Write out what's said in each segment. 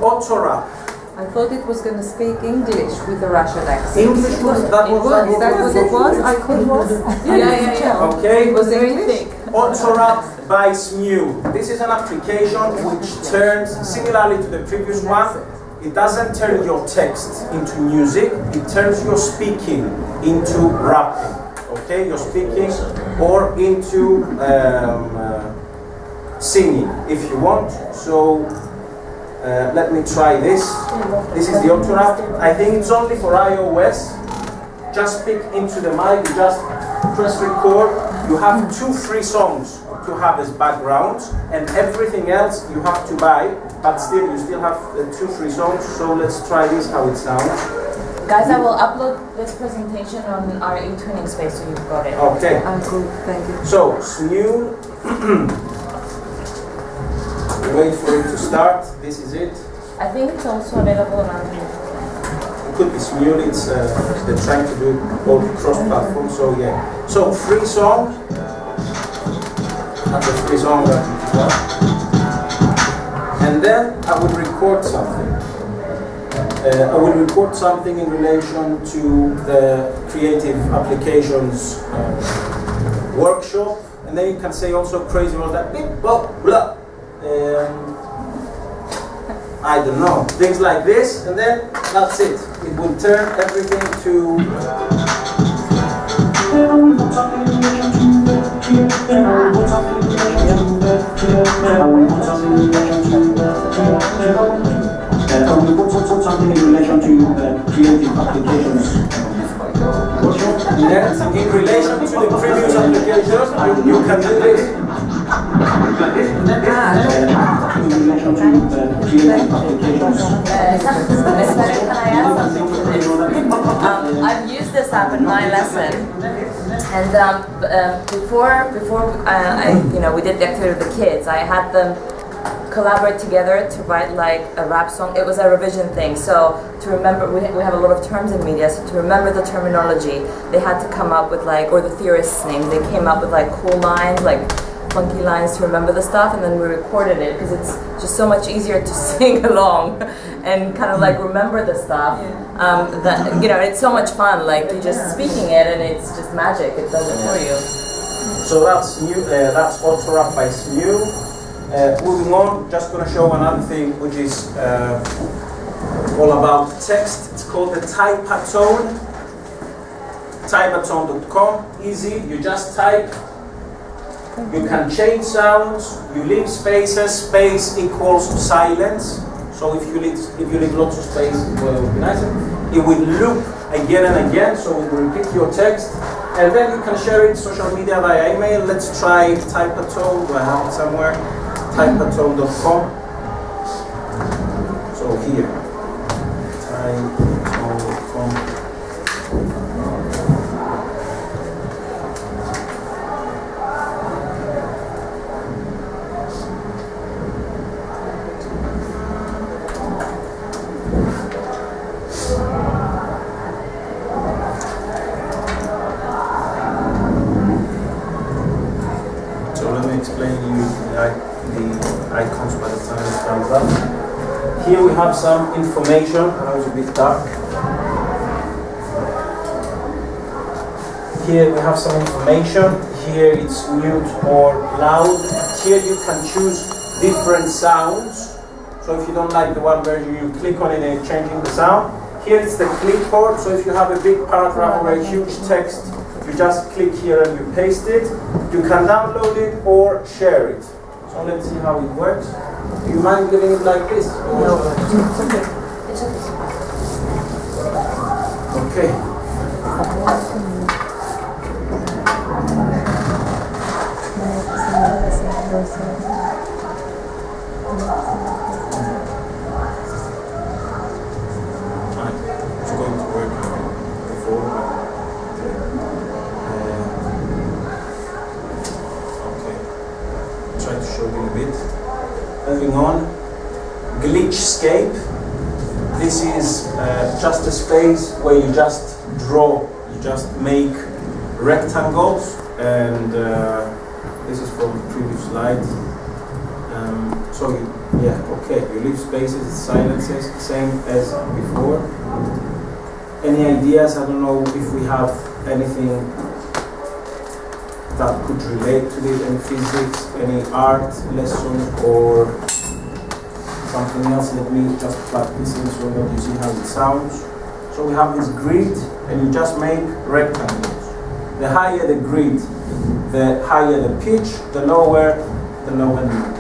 auto-rap. I thought it was going to speak English with the Russian accent. English was that was that what it was? I thought it was. Yeah. Okay. It was English. Autorap by SMU. This is an application which turns, similarly to the previous one, it doesn't turn your text into music, it turns your speaking into rapping. Okay, your speaking or into singing if you want. So let me try this. This is the autorap. I think it's only for iOS. Just speak into the mic, you just press record. You have 2 free songs to have as backgrounds, and everything else you have to buy, but still you still have 2 free songs. So let's try this, how it sounds. Guys, I will upload this presentation on our e-twinning space so you've got it. Okay. Cool, thank you. So, Smule, wait for it to start. This is it. I think it's also available on Android. It could be Smule, it's, they're trying to do both cross-platform, so yeah. So, free song. That's a free song that you want. And then I would record something. I will report something in relation to the creative applications workshop, and then you can say also crazy words like beep, blah, blah. I don't know, things like this, and then that's it. It will turn everything to something in relation to creative applications. Yes, in relation to the previous applications, you can do this. In relation to creative applications. Can I add something to this? I've used this app in my lesson, and before we did the activity with the kids, I had them collaborate together to write like a rap song. It was a revision thing, so to remember, we have a lot of terms in media, so to remember the terminology, they had to come up with like, or the theorists' names, they came up with like cool lines, like funky lines to remember the stuff, and then we recorded it because it's just so much easier to sing along and kind of like remember the stuff. That, it's so much fun, like you're just speaking it and it's just magic, it does it for you. So that's new, that's auto-rap by SMU. Moving on, just going to show another thing which is all about text. It's called the Typatone. Typatone.com. Easy, you just type. You can change sounds. You leave spaces. Space equals silence. So if you leave lots of space, well, it will be nicer. It will loop again and again, so it will repeat your text. And then you can share it social media via email. Let's try Typatone. Do I have it somewhere? Typatone.com. So here, Typatone.com. So let me explain you the icons by the time it comes up. Here we have some information. I know it's a bit dark. Here we have some information. Here it's mute or loud. Here you can choose different sounds. So if you don't like the one version, you click on it and it's changing the sound. Here it's the clipboard. So if you have a big paragraph or a huge text, you just click here and you paste it. You can download it or share it. So let's see how it works. Do you mind giving it like this? No, it's okay. It's okay. Okay. It's going to work before. Try to show you a bit. Moving on, Glitchscape. This is just a space where you just draw, you just make rectangles, and this is from the previous slide. So you Yeah, okay. You leave spaces, silences, same as before. Any ideas? I don't know if we have anything that could relate to this, any physics, any art lessons, or something else. Let me just plug this in so that you see how it sounds. So we have this grid, and you just make rectangles. The higher the grid, the higher the pitch, the lower the note.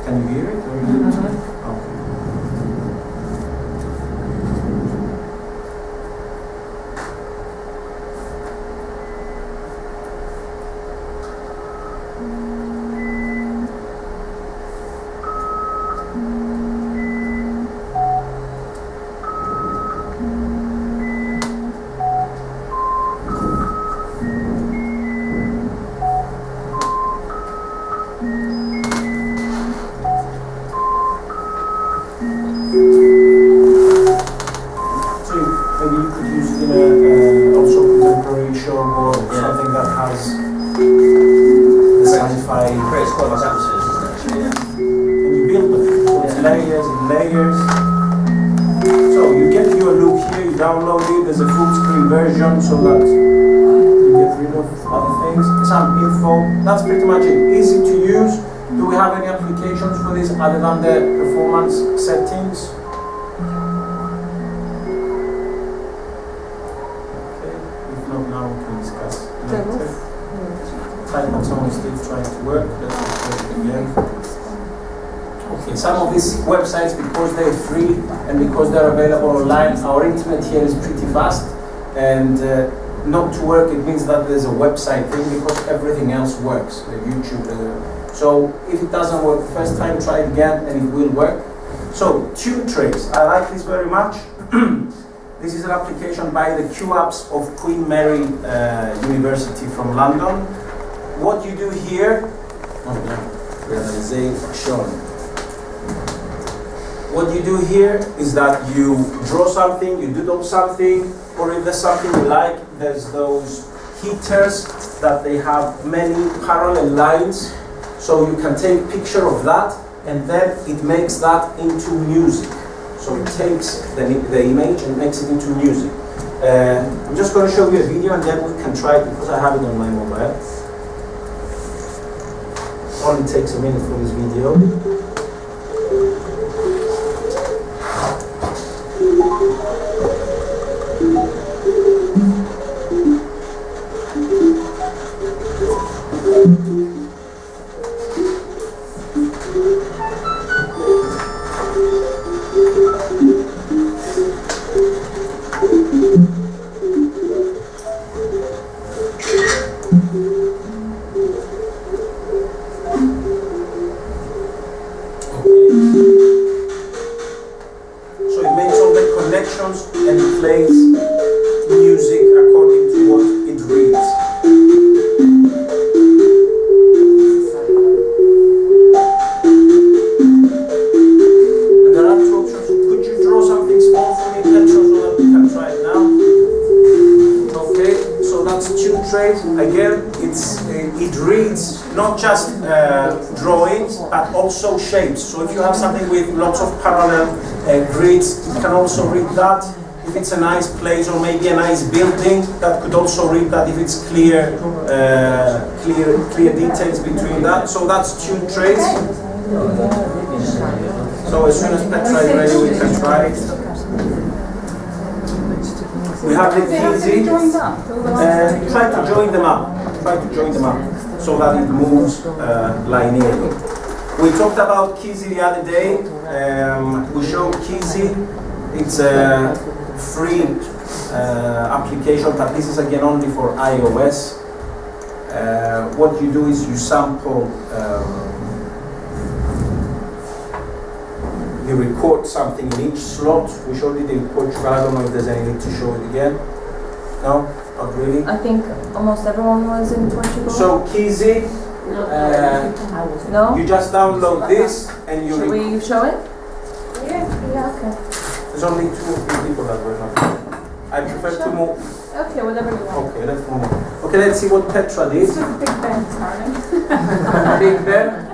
Can you hear it? Or is it? Okay. Maybe you could use it in a also contemporary show or something that has the sci-fi. Creates quite nice atmospheres, doesn't it, actually? Yeah. And you build them. So it's layers and layers. So you get your look here, you download it, there's a full screen version so that you get rid of other things. Some info, that's pretty much it. Easy to use. Do we have any applications for this other than the performance settings? Now we can discuss later. Type someone is still trying to work. Let's try it again. Okay, some of these websites, because they're free and because they're available online, our internet here is pretty fast. And not to work, it means that there's a website thing because everything else works. The YouTube. So if it doesn't work the first time, try it again and it will work. So tune trace. I like this very much. This is an application by the QApps of Queen Mary University from London. What you do here, what you do here is that you draw something, you doodle something, or if there's something you like, there's those heaters that they have many parallel lines, so you can take a picture of that, and then it makes that into music. So it takes the image and makes it into music. I'm just going to show you a video and then we can try it because I have it on my mobile. Only takes a minute for this video. And it plays music according to what it reads. And there are two options. Could you draw something small for me, Petra, so that we can try it now? Okay, so that's tune trace. Again, it reads not just drawings, but also shapes. So if you have something with lots of parallel grids, you can also read that. If it's a nice place or maybe a nice building, that could also read that if it's clear details between that. So that's tune trace. So as soon as Petra is ready, we can try it. We have the easy. Try to join them up. Try to join them up so that it moves linearly. We talked about Kizzy the other day. We showed Kizzy. It's a free application, but this is again only for iOS. What you do is you sample, you record something in each slot. We showed it in Portugal. I don't know if there's any need to show it again. No, not really. I think almost everyone was in Portugal. So Kizzy, no? you just download this and you. Should we show it? Yeah, okay. There's only 2 or 3 people that were not here. I prefer to move. Okay, whatever you want. Okay, let's move on. Okay, let's see what Petra did. Big Ben, darling. Big Ben.